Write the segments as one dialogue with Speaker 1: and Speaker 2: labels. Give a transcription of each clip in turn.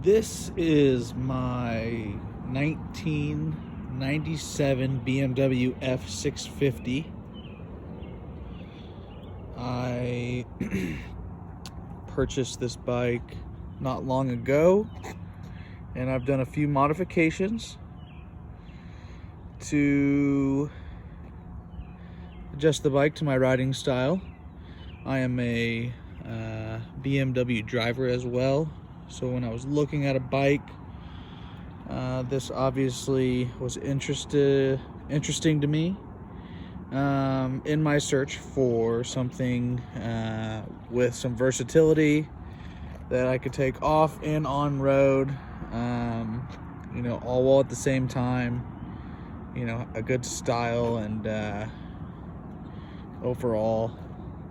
Speaker 1: This is my 1997 BMW f650. I purchased this bike not long ago, and I've done a few modifications to adjust the bike to my riding style. I am a BMW driver as well, so when I was looking at a bike, this obviously was interesting to me in my search for something with some versatility that I could take off and on road, all while at the same time, a good style and overall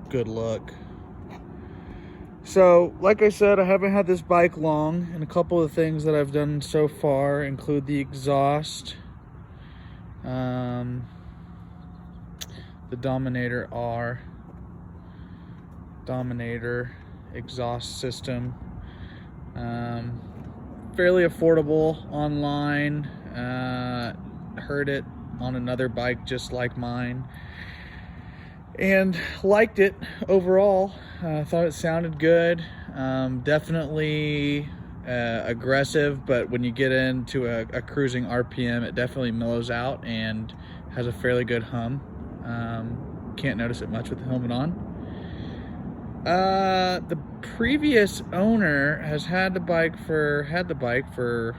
Speaker 1: good look. So, like I said, I haven't had this bike long, and a couple of things that I've done so far include the exhaust, the Dominator exhaust system. Fairly affordable online. Heard it on another bike just like mine, and liked it overall. Thought it sounded good. Definitely aggressive, but when you get into a cruising RPM, it definitely mellows out and has a fairly good hum. Can't notice it much with the helmet on. The previous owner has had the bike for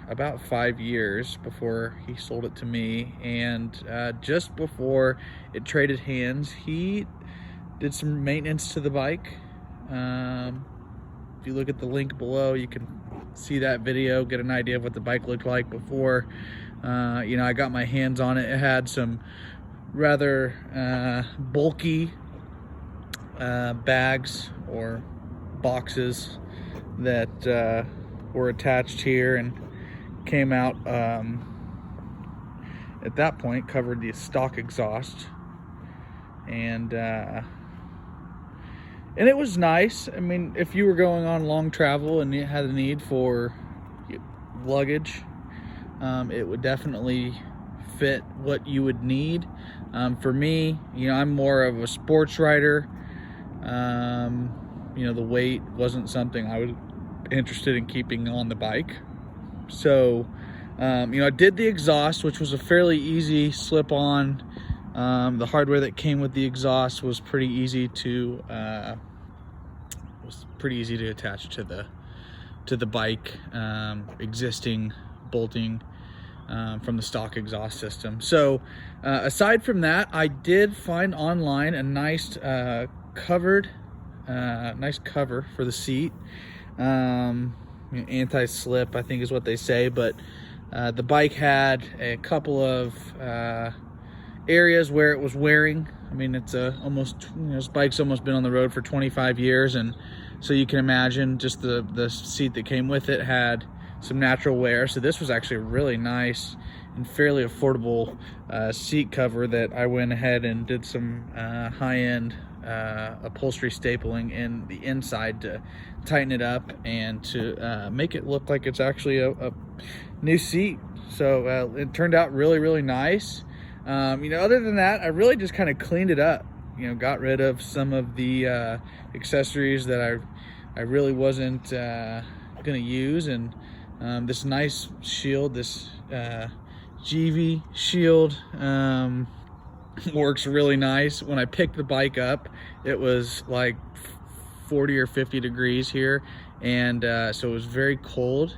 Speaker 1: about 5 years before he sold it to me, and just before it traded hands, he did some maintenance to the bike. If you look at the link below, you can see that video, get an idea of what the bike looked like before. I got my hands on it. It had some rather bulky bags or boxes that were attached here and came out at that point, covered the stock exhaust, and it was nice. I mean, if you were going on long travel and you had a need for luggage, it would definitely fit what you would need. For me, I'm more of a sports rider. The weight wasn't something I was interested in keeping on the bike. So, I did the exhaust, which was a fairly easy slip on. The hardware that came with the exhaust was pretty easy to attach to the bike, existing bolting from the stock exhaust system. So aside from that, I did find online a nice cover for the seat. Anti-slip, I think is what they say, but the bike had a couple of areas where it was wearing. I mean, it's this bike's almost been on the road for 25 years, and so you can imagine just the seat that came with it had some natural wear. So this was actually a really nice and fairly affordable seat cover that I went ahead and did some high-end upholstery stapling in the inside to tighten it up and to make it look like it's actually a new seat. So it turned out really, really nice. Other than that, I really just kind of cleaned it up. Got rid of some of the accessories that I really wasn't gonna use, and this nice shield, this GV shield, works really nice. When I picked the bike up, it was like 40 or 50 degrees here, and so it was very cold.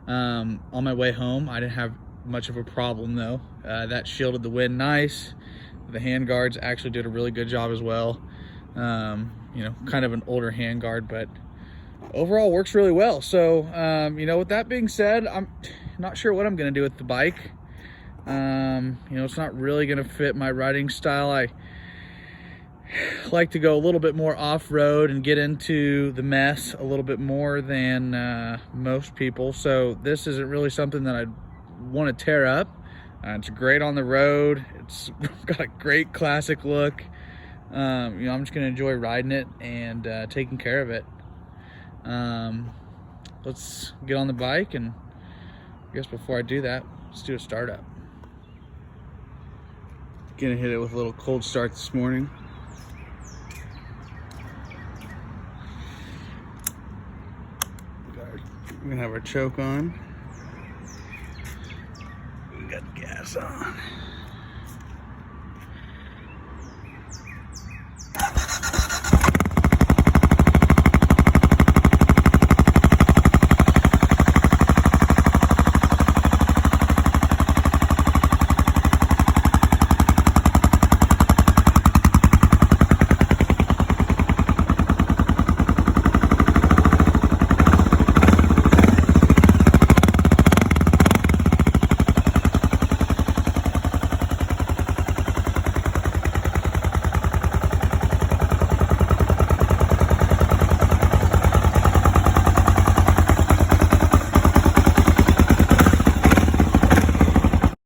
Speaker 1: On my way home, I didn't have much of a problem though. That shielded the wind nice. The hand guards actually did a really good job as well. Kind of an older hand guard, but overall works really well. So with that being said, I'm not sure what I'm gonna do with the bike. It's not really gonna fit my riding style. I like to go a little bit more off-road and get into the mess a little bit more than most people. So this isn't really something that I'd want to tear up. It's great on the road. It's got a great classic look. I'm just gonna enjoy riding it and taking care of it. let's get on the bike, and I guess before I do that, let's do a startup. Gonna hit it with a little cold start this morning. We're gonna have our choke on. We got gas on.